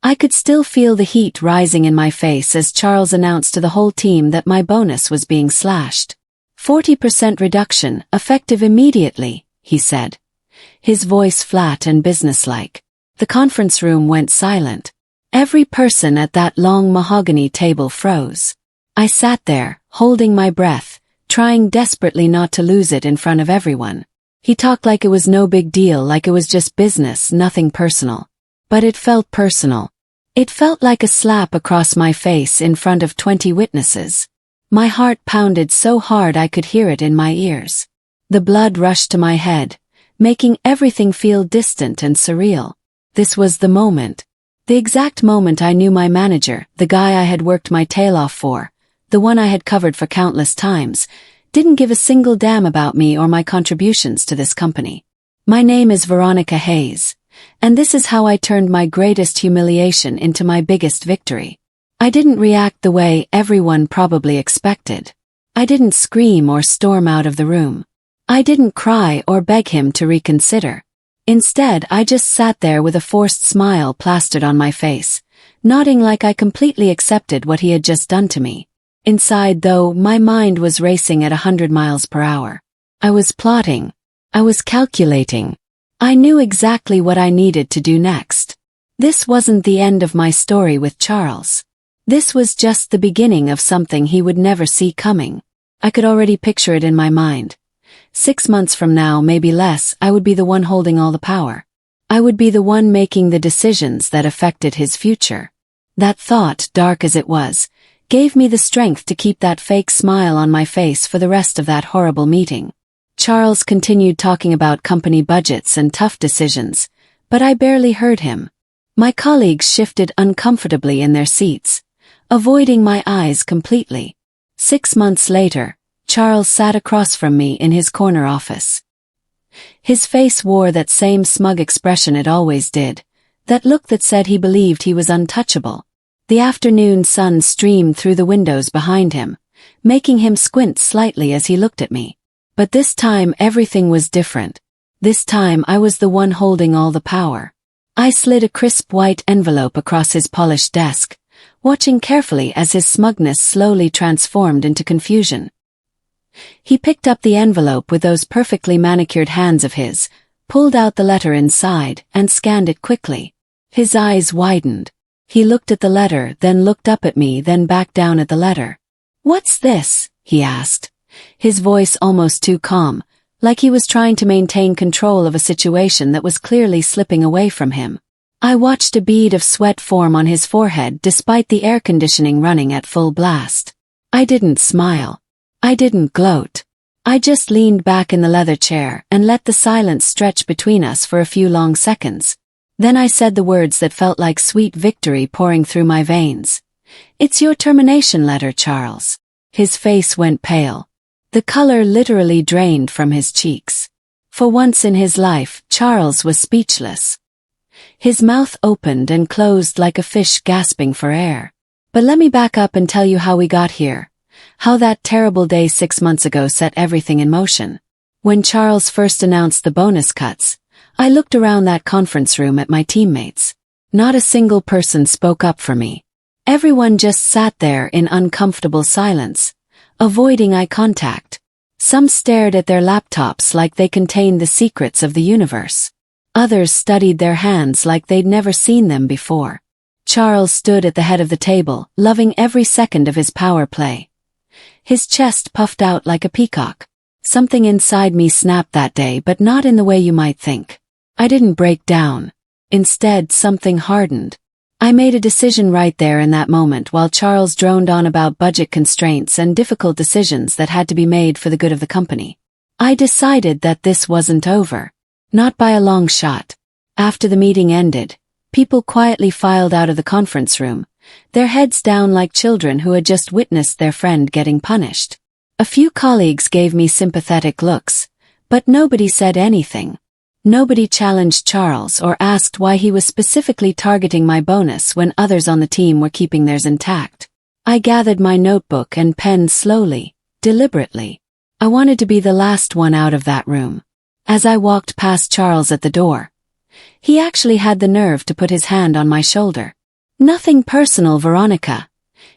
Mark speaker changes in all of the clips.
Speaker 1: I could still feel the heat rising in my face as Charles announced to the whole team that my bonus was being slashed. 40% reduction, effective immediately, he said. His voice flat and businesslike. The conference room went silent. Every person at that long mahogany table froze. I sat there, holding my breath, trying desperately not to lose it in front of everyone. He talked like it was no big deal, like it was just business, nothing personal. But it felt personal. It felt like a slap across my face in front of 20 witnesses. My heart pounded so hard I could hear it in my ears. The blood rushed to my head, making everything feel distant and surreal. This was the moment. The exact moment I knew my manager, the guy I had worked my tail off for, the one I had covered for countless times, didn't give a single damn about me or my contributions to this company. My name is Veronica Hayes, and this is how I turned my greatest humiliation into my biggest victory. I didn't react the way everyone probably expected. I didn't scream or storm out of the room. I didn't cry or beg him to reconsider. Instead, I just sat there with a forced smile plastered on my face, nodding like I completely accepted what he had just done to me. Inside, though, my mind was racing at 100 miles per hour. I was plotting. I was calculating. I knew exactly what I needed to do next. This wasn't the end of my story with Charles. This was just the beginning of something he would never see coming. I could already picture it in my mind. 6 months from now, maybe less, I would be the one holding all the power. I would be the one making the decisions that affected his future. That thought, dark as it was, gave me the strength to keep that fake smile on my face for the rest of that horrible meeting. Charles continued talking about company budgets and tough decisions, but I barely heard him. My colleagues shifted uncomfortably in their seats, avoiding my eyes completely. 6 months later, Charles sat across from me in his corner office. His face wore that same smug expression it always did, that look that said he believed he was untouchable. The afternoon sun streamed through the windows behind him, making him squint slightly as he looked at me. But this time everything was different. This time I was the one holding all the power. I slid a crisp white envelope across his polished desk, watching carefully as his smugness slowly transformed into confusion. He picked up the envelope with those perfectly manicured hands of his, pulled out the letter inside, and scanned it quickly. His eyes widened. He looked at the letter, then looked up at me, then back down at the letter. "What's this?" he asked, his voice almost too calm, like he was trying to maintain control of a situation that was clearly slipping away from him. I watched a bead of sweat form on his forehead despite the air conditioning running at full blast. I didn't smile. I didn't gloat. I just leaned back in the leather chair and let the silence stretch between us for a few long seconds. Then I said the words that felt like sweet victory pouring through my veins. "It's your termination letter, Charles." His face went pale. The color literally drained from his cheeks. For once in his life, Charles was speechless. His mouth opened and closed like a fish gasping for air. "But let me back up and tell you how we got here. How that terrible day 6 months ago set everything in motion. When Charles first announced the bonus cuts, I looked around that conference room at my teammates. Not a single person spoke up for me. Everyone just sat there in uncomfortable silence, avoiding eye contact. Some stared at their laptops like they contained the secrets of the universe. Others studied their hands like they'd never seen them before. Charles stood at the head of the table, loving every second of his power play. His chest puffed out like a peacock. Something inside me snapped that day, but not in the way you might think. I didn't break down. Instead, something hardened. I made a decision right there in that moment while Charles droned on about budget constraints and difficult decisions that had to be made for the good of the company. I decided that this wasn't over. Not by a long shot. After the meeting ended, people quietly filed out of the conference room, their heads down like children who had just witnessed their friend getting punished. A few colleagues gave me sympathetic looks, but nobody said anything. Nobody challenged Charles or asked why he was specifically targeting my bonus when others on the team were keeping theirs intact. I gathered my notebook and pen slowly, deliberately. I wanted to be the last one out of that room. As I walked past Charles at the door, he actually had the nerve to put his hand on my shoulder. Nothing personal, Veronica,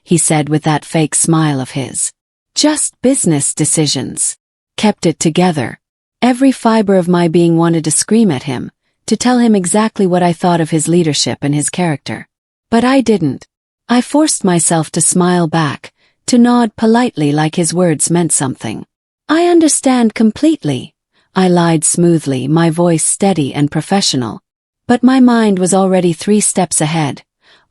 Speaker 1: he said with that fake smile of his. Just business decisions. Kept it together. Every fiber of my being wanted to scream at him, to tell him exactly what I thought of his leadership and his character. But I didn't. I forced myself to smile back, to nod politely like his words meant something. I understand completely. I lied smoothly, my voice steady and professional. But my mind was already 3 steps ahead,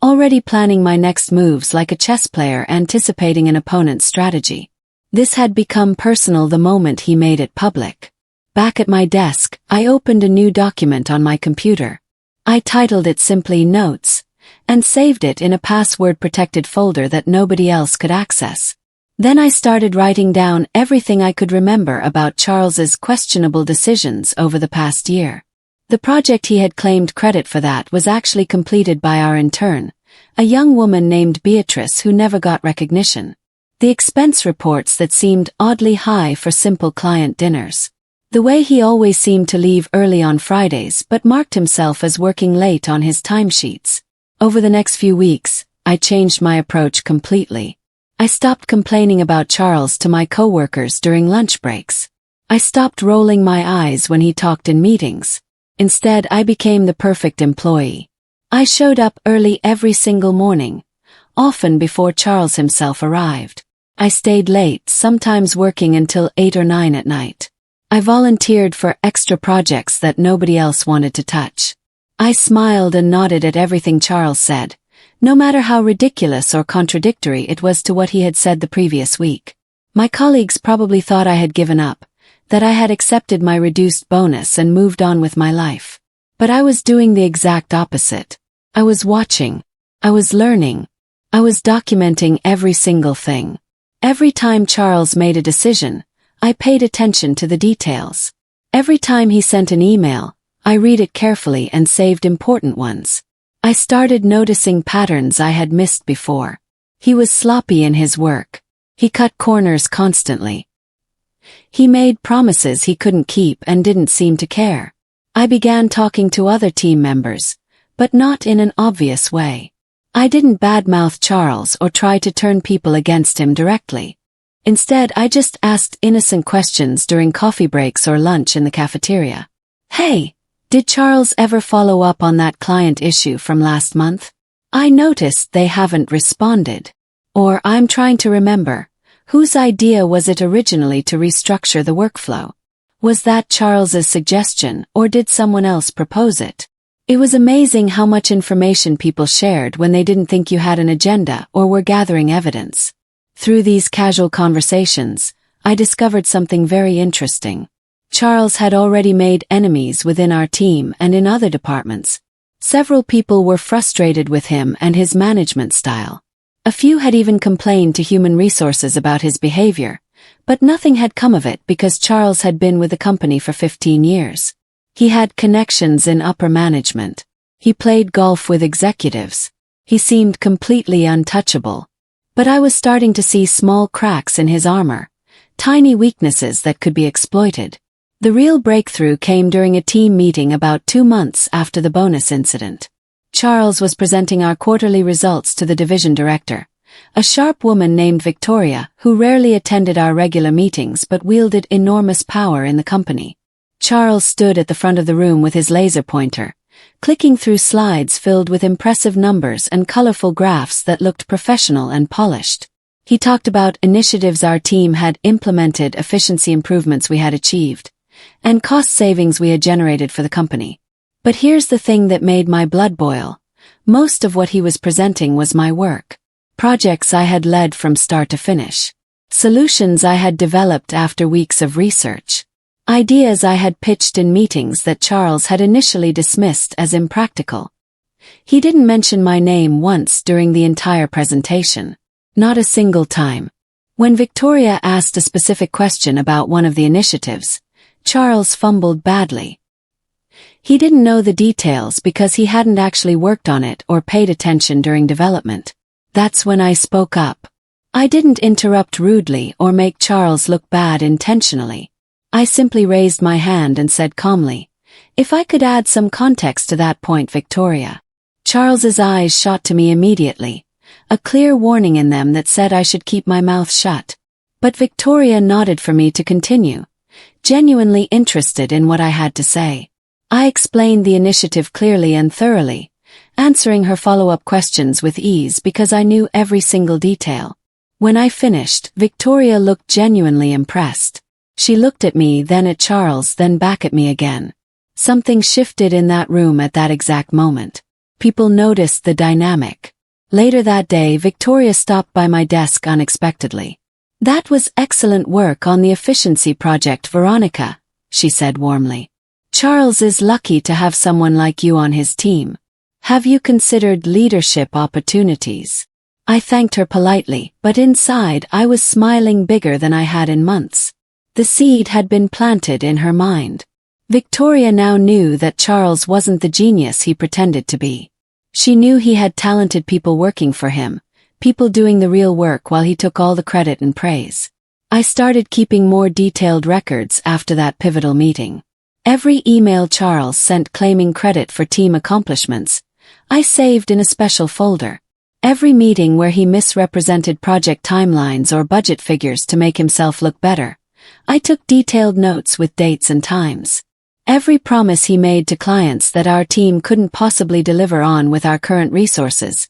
Speaker 1: already planning my next moves like a chess player anticipating an opponent's strategy. This had become personal the moment he made it public. Back at my desk, I opened a new document on my computer. I titled it simply Notes, and saved it in a password-protected folder that nobody else could access. Then I started writing down everything I could remember about Charles's questionable decisions over the past year. The project he had claimed credit for that was actually completed by our intern, a young woman named Beatrice who never got recognition. The expense reports that seemed oddly high for simple client dinners. The way he always seemed to leave early on Fridays but marked himself as working late on his timesheets. Over the next few weeks, I changed my approach completely. I stopped complaining about Charles to my coworkers during lunch breaks. I stopped rolling my eyes when he talked in meetings. Instead, I became the perfect employee. I showed up early every single morning, often before Charles himself arrived. I stayed late, sometimes working until 8 or 9 at night. I volunteered for extra projects that nobody else wanted to touch. I smiled and nodded at everything Charles said, no matter how ridiculous or contradictory it was to what he had said the previous week. My colleagues probably thought I had given up, that I had accepted my reduced bonus and moved on with my life. But I was doing the exact opposite. I was watching. I was learning. I was documenting every single thing. Every time Charles made a decision, I paid attention to the details. Every time he sent an email, I read it carefully and saved important ones. I started noticing patterns I had missed before. He was sloppy in his work. He cut corners constantly. He made promises he couldn't keep and didn't seem to care. I began talking to other team members, but not in an obvious way. I didn't badmouth Charles or try to turn people against him directly. Instead, I just asked innocent questions during coffee breaks or lunch in the cafeteria. Hey, did Charles ever follow up on that client issue from last month? I noticed they haven't responded. Or I'm trying to remember, whose idea was it originally to restructure the workflow? Was that Charles's suggestion, or did someone else propose it? It was amazing how much information people shared when they didn't think you had an agenda or were gathering evidence. Through these casual conversations, I discovered something very interesting. Charles had already made enemies within our team and in other departments. Several people were frustrated with him and his management style. A few had even complained to human resources about his behavior, but nothing had come of it because Charles had been with the company for 15 years. He had connections in upper management. He played golf with executives. He seemed completely untouchable. But I was starting to see small cracks in his armor, tiny weaknesses that could be exploited. The real breakthrough came during a team meeting about 2 months after the bonus incident. Charles was presenting our quarterly results to the division director, a sharp woman named Victoria who rarely attended our regular meetings but wielded enormous power in the company. Charles stood at the front of the room with his laser pointer, clicking through slides filled with impressive numbers and colorful graphs that looked professional and polished. He talked about initiatives our team had implemented, efficiency improvements we had achieved, and cost savings we had generated for the company. But here's the thing that made my blood boil. Most of what he was presenting was my work. Projects I had led from start to finish. Solutions I had developed after weeks of research. Ideas I had pitched in meetings that Charles had initially dismissed as impractical. He didn't mention my name once during the entire presentation. Not a single time. When Victoria asked a specific question about one of the initiatives, Charles fumbled badly. He didn't know the details because he hadn't actually worked on it or paid attention during development. That's when I spoke up. I didn't interrupt rudely or make Charles look bad intentionally. I simply raised my hand and said calmly, "If I could add some context to that point, Victoria." Charles's eyes shot to me immediately, a clear warning in them that said I should keep my mouth shut. But Victoria nodded for me to continue, genuinely interested in what I had to say. I explained the initiative clearly and thoroughly, answering her follow-up questions with ease because I knew every single detail. When I finished, Victoria looked genuinely impressed. She looked at me, then at Charles, then back at me again. Something shifted in that room at that exact moment. People noticed the dynamic. Later that day, Victoria stopped by my desk unexpectedly. "That was excellent work on the efficiency project, Veronica," she said warmly. "Charles is lucky to have someone like you on his team. Have you considered leadership opportunities?" I thanked her politely, but inside I was smiling bigger than I had in months. The seed had been planted in her mind. Victoria now knew that Charles wasn't the genius he pretended to be. She knew he had talented people working for him, people doing the real work while he took all the credit and praise. I started keeping more detailed records after that pivotal meeting. Every email Charles sent claiming credit for team accomplishments, I saved in a special folder. Every meeting where he misrepresented project timelines or budget figures to make himself look better, I took detailed notes with dates and times. Every promise he made to clients that our team couldn't possibly deliver on with our current resources,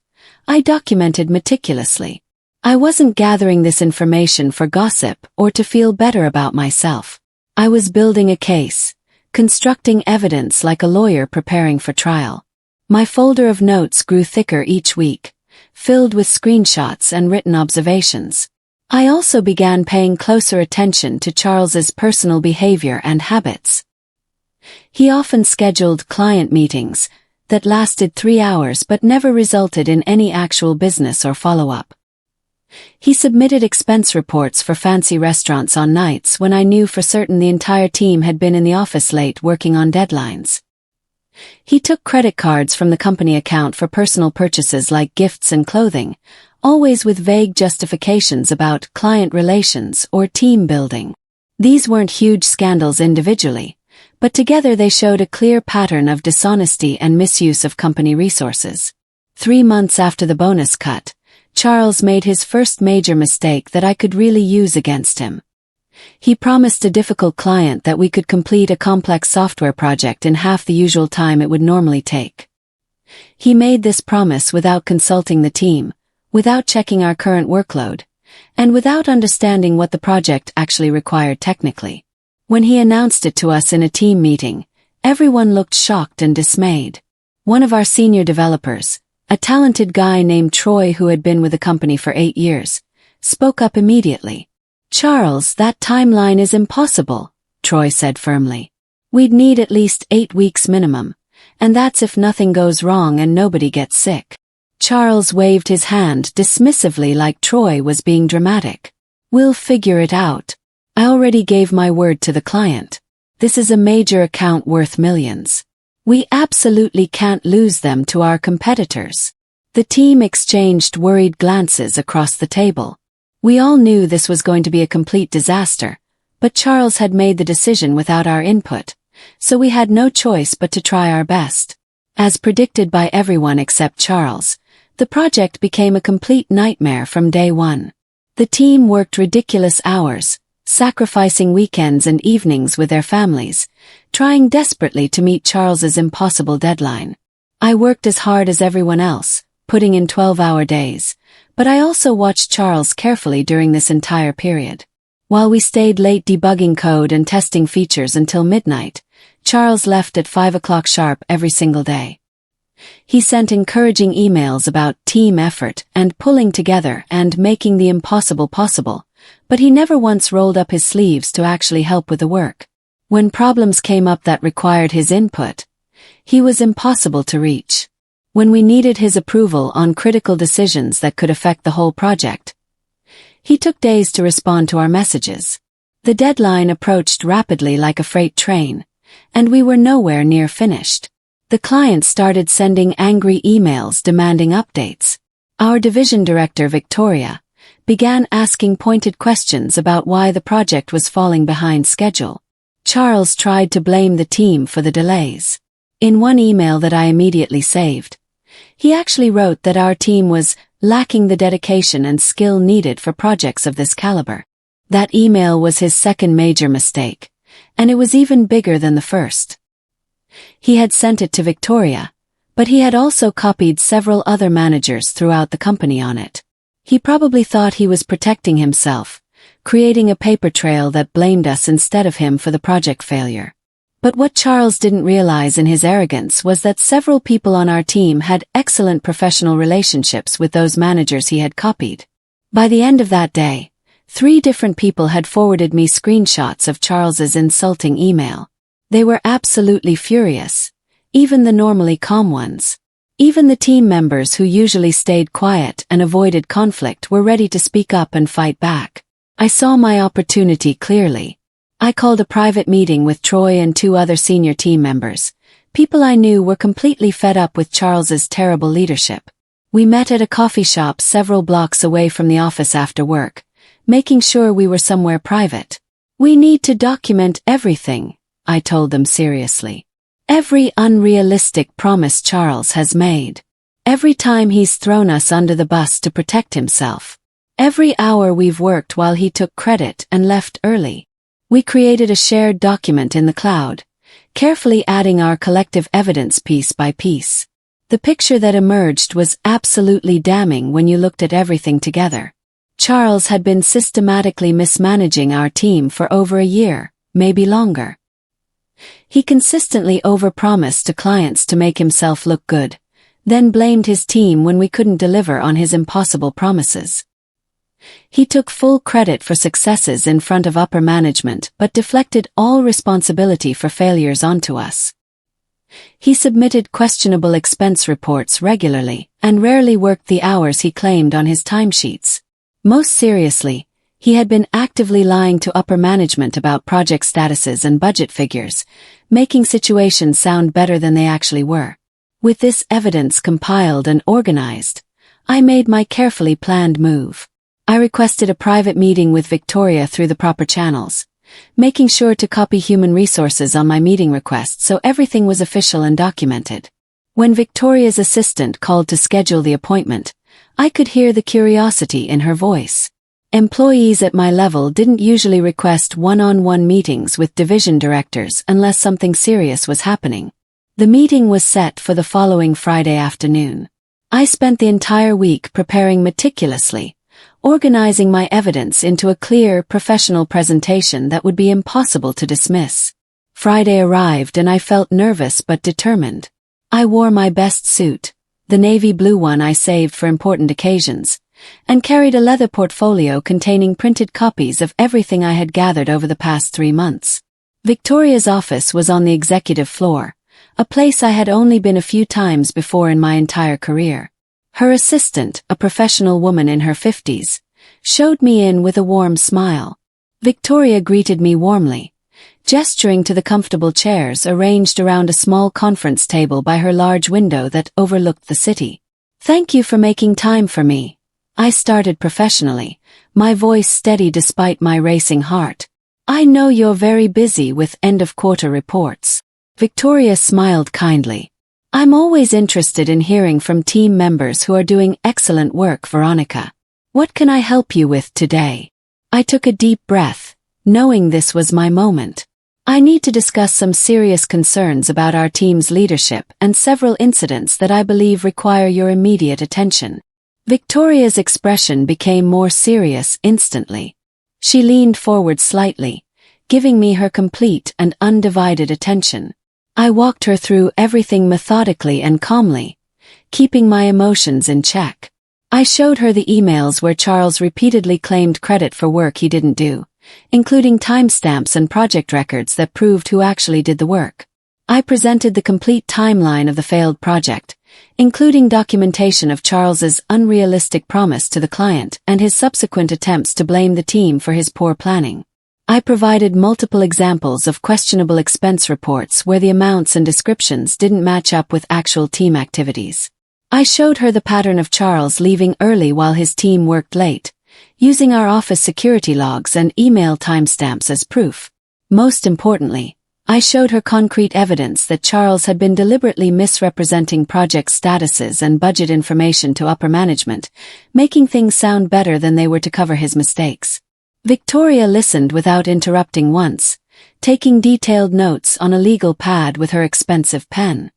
Speaker 1: I documented meticulously. I wasn't gathering this information for gossip or to feel better about myself. I was building a case, constructing evidence like a lawyer preparing for trial. My folder of notes grew thicker each week, filled with screenshots and written observations. I also began paying closer attention to Charles's personal behavior and habits. He often scheduled client meetings that lasted 3 hours but never resulted in any actual business or follow-up. He submitted expense reports for fancy restaurants on nights when I knew for certain the entire team had been in the office late working on deadlines. He took credit cards from the company account for personal purchases like gifts and clothing, always with vague justifications about client relations or team building. These weren't huge scandals individually, but together they showed a clear pattern of dishonesty and misuse of company resources. 3 months after the bonus cut, Charles made his first major mistake that I could really use against him. He promised a difficult client that we could complete a complex software project in half the usual time it would normally take. He made this promise without consulting the team, without checking our current workload, and without understanding what the project actually required technically. When he announced it to us in a team meeting, everyone looked shocked and dismayed. One of our senior developers, a talented guy named Troy who had been with the company for 8 years, spoke up immediately. "Charles, that timeline is impossible," Troy said firmly. "We'd need at least 8 weeks minimum, and that's if nothing goes wrong and nobody gets sick." Charles waved his hand dismissively like Troy was being dramatic. "We'll figure it out. I already gave my word to the client. This is a major account worth millions. We absolutely can't lose them to our competitors." The team exchanged worried glances across the table. We all knew this was going to be a complete disaster, but Charles had made the decision without our input, so we had no choice but to try our best. As predicted by everyone except Charles, the project became a complete nightmare from day one. The team worked ridiculous hours, sacrificing weekends and evenings with their families, trying desperately to meet Charles's impossible deadline. I worked as hard as everyone else, putting in 12-hour days, but I also watched Charles carefully during this entire period. While we stayed late debugging code and testing features until midnight, Charles left at 5 o'clock sharp every single day. He sent encouraging emails about team effort and pulling together and making the impossible possible, but he never once rolled up his sleeves to actually help with the work. When problems came up that required his input, he was impossible to reach. When we needed his approval on critical decisions that could affect the whole project, he took days to respond to our messages. The deadline approached rapidly like a freight train, and we were nowhere near finished. The client started sending angry emails demanding updates. Our division director, Victoria, began asking pointed questions about why the project was falling behind schedule. Charles tried to blame the team for the delays. In one email that I immediately saved, He actually wrote that our team was lacking the dedication and skill needed for projects of this caliber. That email was his second major mistake, and it was even bigger than the first. He had sent it to Victoria, but he had also copied several other managers throughout the company on it. He probably thought he was protecting himself, creating a paper trail that blamed us instead of him for the project failure. But what Charles didn't realize in his arrogance was that several people on our team had excellent professional relationships with those managers he had copied. By the end of that day, 3 different people had forwarded me screenshots of Charles's insulting email. They were absolutely furious, even the normally calm ones. Even the team members who usually stayed quiet and avoided conflict were ready to speak up and fight back. I saw my opportunity clearly. I called a private meeting with Troy and 2 other senior team members. People I knew were completely fed up with Charles's terrible leadership. We met at a coffee shop several blocks away from the office after work, making sure we were somewhere private. We need to document everything, I told them seriously. Every unrealistic promise Charles has made. Every time he's thrown us under the bus to protect himself. Every hour we've worked while he took credit and left early. We created a shared document in the cloud, carefully adding our collective evidence piece by piece. The picture that emerged was absolutely damning when you looked at everything together. Charles had been systematically mismanaging our team for over a year, maybe longer. He consistently overpromised to clients to make himself look good, then blamed his team when we couldn't deliver on his impossible promises. He took full credit for successes in front of upper management but deflected all responsibility for failures onto us. He submitted questionable expense reports regularly and rarely worked the hours he claimed on his timesheets. Most seriously, he had been actively lying to upper management about project statuses and budget figures, making situations sound better than they actually were. With this evidence compiled and organized, I made my carefully planned move. I requested a private meeting with Victoria through the proper channels, making sure to copy human resources on my meeting request so everything was official and documented. When Victoria's assistant called to schedule the appointment, I could hear the curiosity in her voice. Employees at my level didn't usually request one-on-one meetings with division directors unless something serious was happening. The meeting was set for the following Friday afternoon. I spent the entire week preparing meticulously, organizing my evidence into a clear, professional presentation that would be impossible to dismiss. Friday arrived and I felt nervous but determined. I wore my best suit, the navy blue one I saved for important occasions, and carried a leather portfolio containing printed copies of everything I had gathered over the past 3 months. Victoria's office was on the executive floor, a place I had only been a few times before in my entire career. Her assistant, a professional woman in her 50s, showed me in with a warm smile. Victoria greeted me warmly, gesturing to the comfortable chairs arranged around a small conference table by her large window that overlooked the city. "Thank you for making time for me," I started professionally, my voice steady despite my racing heart. "I know you're very busy with end-of-quarter reports." Victoria smiled kindly. "I'm always interested in hearing from team members who are doing excellent work, Veronica. What can I help you with today?" I took a deep breath, knowing this was my moment. I need to discuss some serious concerns about our team's leadership and several incidents that I believe require your immediate attention. Victoria's expression became more serious instantly. She leaned forward slightly, giving me her complete and undivided attention. I walked her through everything methodically and calmly, keeping my emotions in check. I showed her the emails where Charles repeatedly claimed credit for work he didn't do, including timestamps and project records that proved who actually did the work. I presented the complete timeline of the failed project, including documentation of Charles's unrealistic promise to the client and his subsequent attempts to blame the team for his poor planning. I provided multiple examples of questionable expense reports where the amounts and descriptions didn't match up with actual team activities. I showed her the pattern of Charles leaving early while his team worked late, using our office security logs and email timestamps as proof. Most importantly, I showed her concrete evidence that Charles had been deliberately misrepresenting project statuses and budget information to upper management, making things sound better than they were to cover his mistakes. Victoria listened without interrupting once, taking detailed notes on a legal pad with her expensive pen.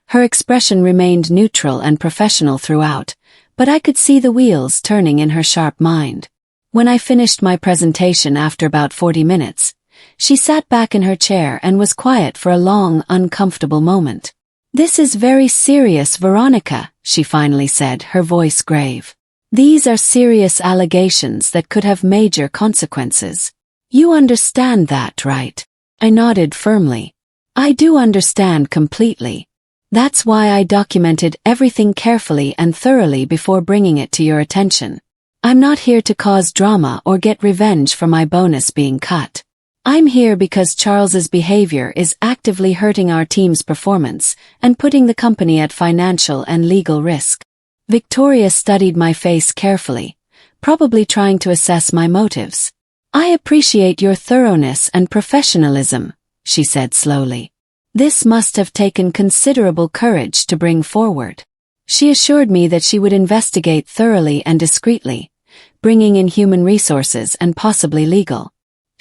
Speaker 1: Her expression remained neutral and professional throughout, but I could see the wheels turning in her sharp mind. When I finished my presentation after about 40 minutes, she sat back in her chair and was quiet for a long, uncomfortable moment. "This is very serious, Veronica," she finally said, her voice grave. "These are serious allegations that could have major consequences. You understand that, right?" I nodded firmly. "I do understand completely. That's why I documented everything carefully and thoroughly before bringing it to your attention. I'm not here to cause drama or get revenge for my bonus being cut. I'm here because Charles's behavior is actively hurting our team's performance and putting the company at financial and legal risk." Victoria studied my face carefully, probably trying to assess my motives. "I appreciate your thoroughness and professionalism," she said slowly. "This must have taken considerable courage to bring forward." She assured me that she would investigate thoroughly and discreetly, bringing in human resources and possibly legal.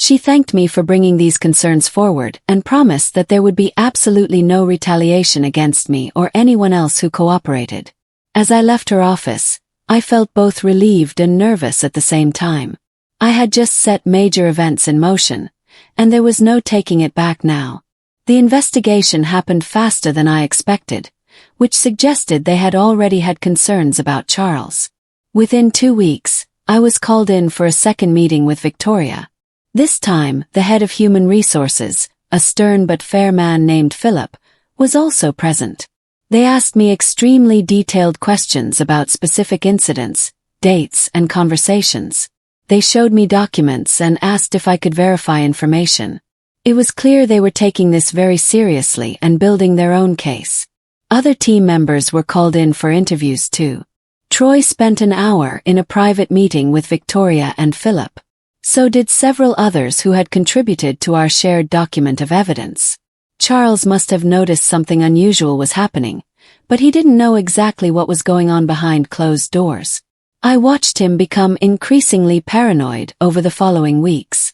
Speaker 1: She thanked me for bringing these concerns forward and promised that there would be absolutely no retaliation against me or anyone else who cooperated. As I left her office, I felt both relieved and nervous at the same time. I had just set major events in motion, and there was no taking it back now. The investigation happened faster than I expected, which suggested they had already had concerns about Charles. Within 2 weeks, I was called in for a second meeting with Victoria. This time, the head of human resources, a stern but fair man named Philip, was also present. They asked me extremely detailed questions about specific incidents, dates, and conversations. They showed me documents and asked if I could verify information. It was clear they were taking this very seriously and building their own case. Other team members were called in for interviews too. Troy spent an hour in a private meeting with Victoria and Philip. So did several others who had contributed to our shared document of evidence. Charles must have noticed something unusual was happening, but he didn't know exactly what was going on behind closed doors. I watched him become increasingly paranoid over the following weeks.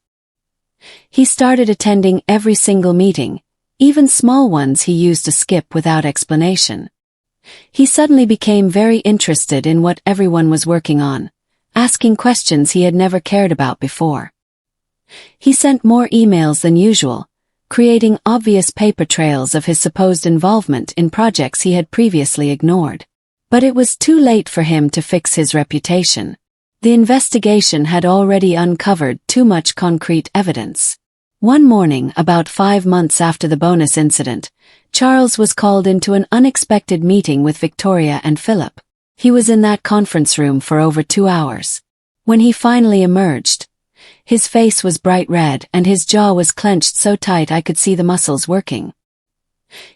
Speaker 1: He started attending every single meeting, even small ones he used to skip without explanation. He suddenly became very interested in what everyone was working on, asking questions he had never cared about before. He sent more emails than usual, creating obvious paper trails of his supposed involvement in projects he had previously ignored. But it was too late for him to fix his reputation. The investigation had already uncovered too much concrete evidence. One morning, about 5 months after the bonus incident, Charles was called into an unexpected meeting with Victoria and Philip. He was in that conference room for over 2 hours. When he finally emerged, his face was bright red and his jaw was clenched so tight I could see the muscles working.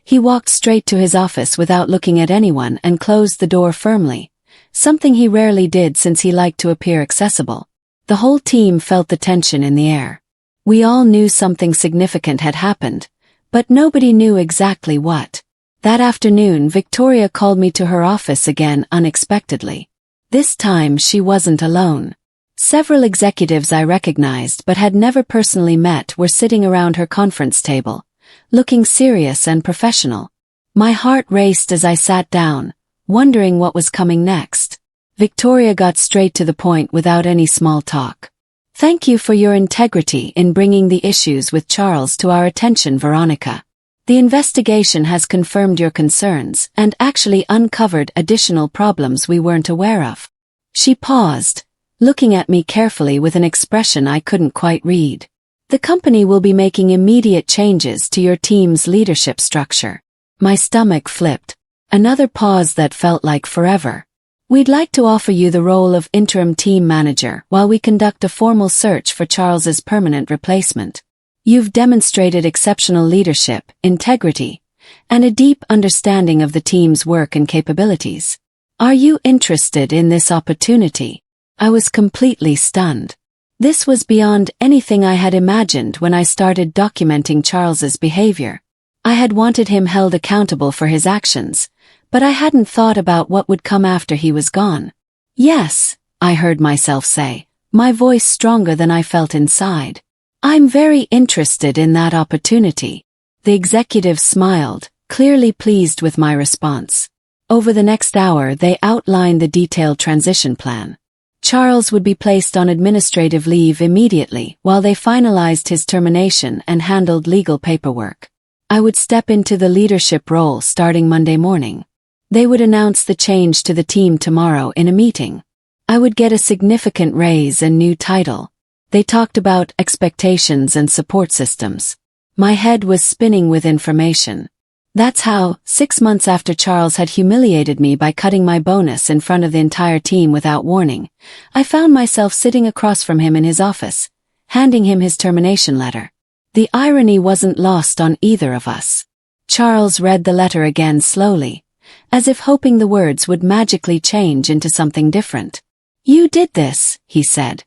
Speaker 1: He walked straight to his office without looking at anyone and closed the door firmly, something he rarely did since he liked to appear accessible. The whole team felt the tension in the air. We all knew something significant had happened, but nobody knew exactly what. That afternoon, Victoria called me to her office again unexpectedly. This time she wasn't alone. Several executives I recognized but had never personally met were sitting around her conference table, looking serious and professional. My heart raced as I sat down, wondering what was coming next. Victoria got straight to the point without any small talk. "Thank you for your integrity in bringing the issues with Charles to our attention, Veronica. The investigation has confirmed your concerns and actually uncovered additional problems we weren't aware of." She paused, looking at me carefully with an expression I couldn't quite read. "The company will be making immediate changes to your team's leadership structure." My stomach flipped. Another pause that felt like forever. "We'd like to offer you the role of interim team manager while we conduct a formal search for Charles's permanent replacement. You've demonstrated exceptional leadership, integrity, and a deep understanding of the team's work and capabilities. Are you interested in this opportunity?" I was completely stunned. This was beyond anything I had imagined when I started documenting Charles's behavior. I had wanted him held accountable for his actions, but I hadn't thought about what would come after he was gone. Yes, I heard myself say, my voice stronger than I felt inside. I'm very interested in that opportunity. The executive smiled, clearly pleased with my response. Over the next hour they outlined the detailed transition plan. Charles would be placed on administrative leave immediately while they finalized his termination and handled legal paperwork. I would step into the leadership role starting Monday morning. They would announce the change to the team tomorrow in a meeting. I would get a significant raise and new title. They talked about expectations and support systems. My head was spinning with information. That's how, 6 months after Charles had humiliated me by cutting my bonus in front of the entire team without warning, I found myself sitting across from him in his office, handing him his termination letter. The irony wasn't lost on either of us. Charles read the letter again slowly, as if hoping the words would magically change into something different. "You did this," he said,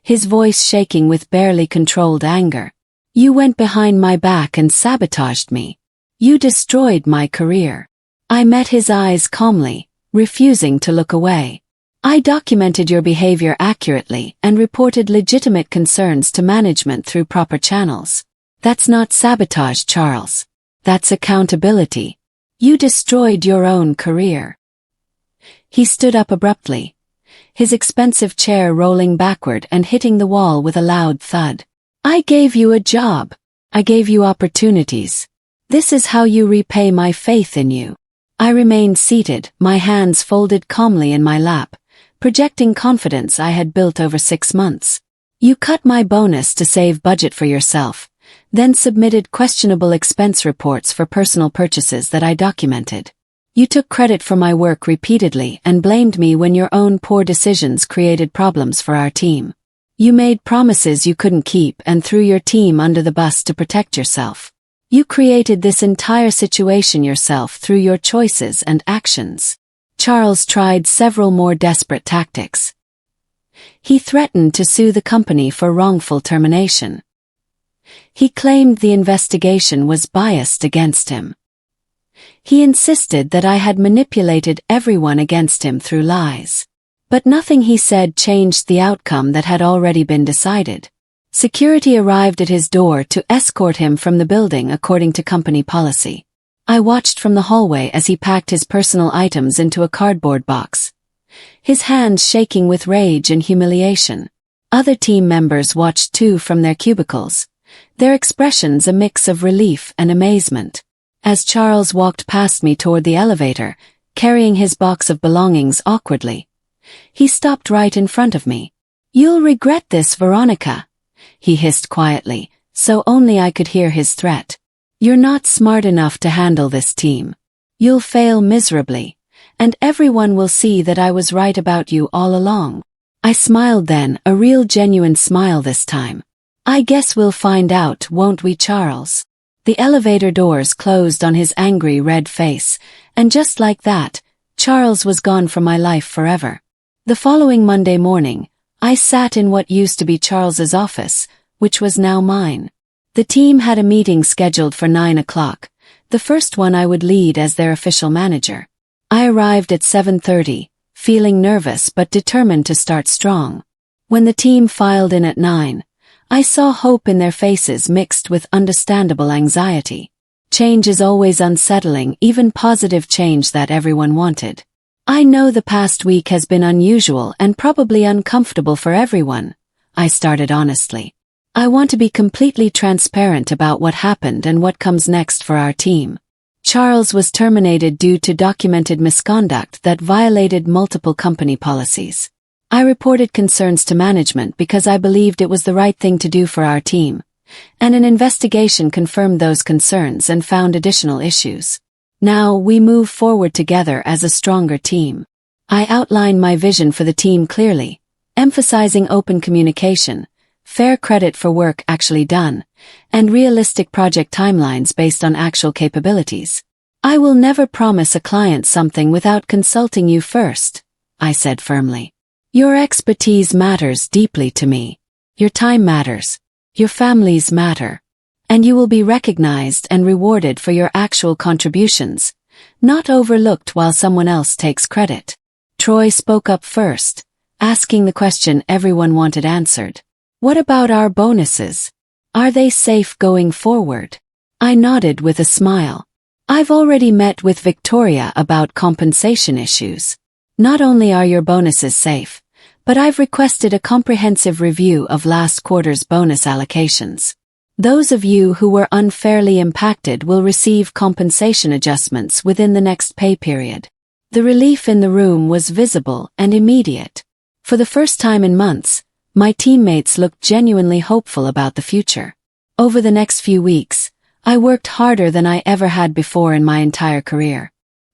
Speaker 1: his voice shaking with barely controlled anger. "You went behind my back and sabotaged me. You destroyed my career." I met his eyes calmly, refusing to look away. "I documented your behavior accurately and reported legitimate concerns to management through proper channels. That's not sabotage, Charles. That's accountability. You destroyed your own career." He stood up abruptly, his expensive chair rolling backward and hitting the wall with a loud thud. "I gave you a job. I gave you opportunities. This is how you repay my faith in you." I remained seated, my hands folded calmly in my lap, projecting confidence I had built over 6 months. "You cut my bonus to save budget for yourself, then submitted questionable expense reports for personal purchases that I documented. You took credit for my work repeatedly and blamed me when your own poor decisions created problems for our team. You made promises you couldn't keep and threw your team under the bus to protect yourself. You created this entire situation yourself through your choices and actions." Charles tried several more desperate tactics. He threatened to sue the company for wrongful termination. He claimed the investigation was biased against him. He insisted that I had manipulated everyone against him through lies. But nothing he said changed the outcome that had already been decided. Security arrived at his door to escort him from the building according to company policy. I watched from the hallway as he packed his personal items into a cardboard box, his hands shaking with rage and humiliation. Other team members watched too from their cubicles, their expressions a mix of relief and amazement. As Charles walked past me toward the elevator, carrying his box of belongings awkwardly, he stopped right in front of me. "You'll regret this, Veronica," he hissed quietly, so only I could hear his threat. "You're not smart enough to handle this team. You'll fail miserably, and everyone will see that I was right about you all along." I smiled then, a real genuine smile this time. "I guess we'll find out, won't we, Charles?" The elevator doors closed on his angry red face, and just like that, Charles was gone from my life forever. The following Monday morning, I sat in what used to be Charles's office, which was now mine. The team had a meeting scheduled for 9 o'clock, the first one I would lead as their official manager. I arrived at 7:30, feeling nervous but determined to start strong. When the team filed in at 9, I saw hope in their faces mixed with understandable anxiety. Change is always unsettling, even positive change that everyone wanted. "I know the past week has been unusual and probably uncomfortable for everyone," I started honestly. "I want to be completely transparent about what happened and what comes next for our team. Charles was terminated due to documented misconduct that violated multiple company policies. I reported concerns to management because I believed it was the right thing to do for our team, and an investigation confirmed those concerns and found additional issues. Now we move forward together as a stronger team." I outlined my vision for the team clearly, emphasizing open communication, fair credit for work actually done, and realistic project timelines based on actual capabilities. "I will never promise a client something without consulting you first," I said firmly. "Your expertise matters deeply to me. Your time matters. Your families matter. And you will be recognized and rewarded for your actual contributions, not overlooked while someone else takes credit. Troy spoke up first, asking the question everyone wanted answered. What about our bonuses? Are they safe going forward? I nodded with a smile. I've already met with Victoria about compensation issues. Not only are your bonuses safe, but I've requested a comprehensive review of last quarter's bonus allocations. Those of you who were unfairly impacted will receive compensation adjustments within the next pay period. The relief in the room was visible and immediate. For the first time in months, my teammates looked genuinely hopeful about the future. Over the next few weeks, I worked harder than I ever had before in my entire career.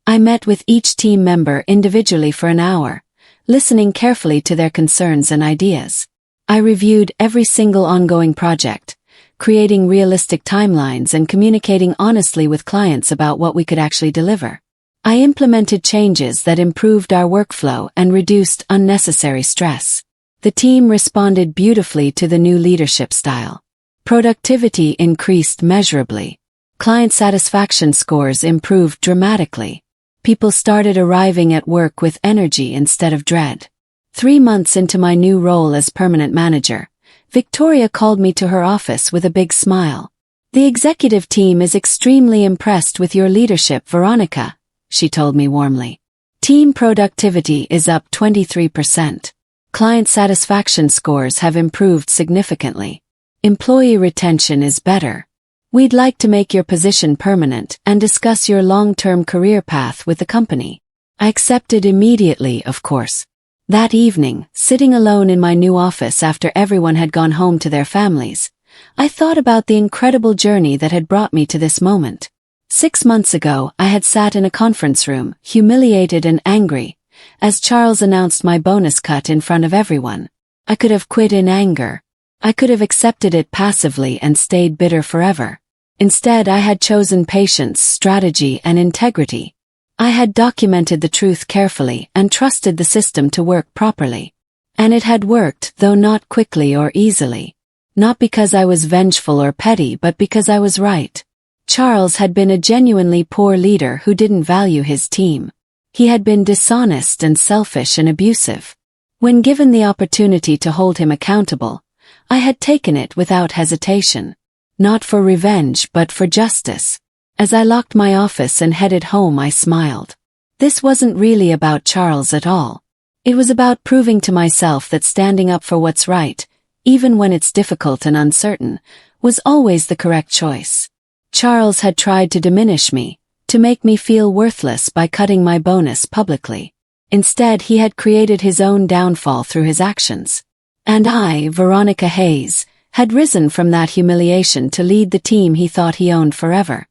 Speaker 1: I met with each team member individually for an hour, listening carefully to their concerns and ideas. I reviewed every single ongoing project, creating realistic timelines and communicating honestly with clients about what we could actually deliver. I implemented changes that improved our workflow and reduced unnecessary stress. The team responded beautifully to the new leadership style. Productivity increased measurably. Client satisfaction scores improved dramatically. People started arriving at work with energy instead of dread. 3 months into my new role as permanent manager, Victoria called me to her office with a big smile. The executive team is extremely impressed with your leadership, Veronica, she told me warmly. Team productivity is up 23%. Client satisfaction scores have improved significantly. Employee retention is better. We'd like to make your position permanent and discuss your long-term career path with the company. I accepted immediately, of course. That evening, sitting alone in my new office after everyone had gone home to their families, I thought about the incredible journey that had brought me to this moment. 6 months ago, I had sat in a conference room, humiliated and angry, as Charles announced my bonus cut in front of everyone. I could have quit in anger. I could have accepted it passively and stayed bitter forever. Instead, I had chosen patience, strategy, and integrity. I had documented the truth carefully and trusted the system to work properly. And it had worked, though not quickly or easily. Not because I was vengeful or petty, but because I was right. Charles had been a genuinely poor leader who didn't value his team. He had been dishonest and selfish and abusive. When given the opportunity to hold him accountable, I had taken it without hesitation. Not for revenge, but for justice. As I locked my office and headed home, I smiled. This wasn't really about Charles at all. It was about proving to myself that standing up for what's right, even when it's difficult and uncertain, was always the correct choice. Charles had tried to diminish me, to make me feel worthless by cutting my bonus publicly. Instead, he had created his own downfall through his actions. And I, Veronica Hayes, had risen from that humiliation to lead the team he thought he owned forever.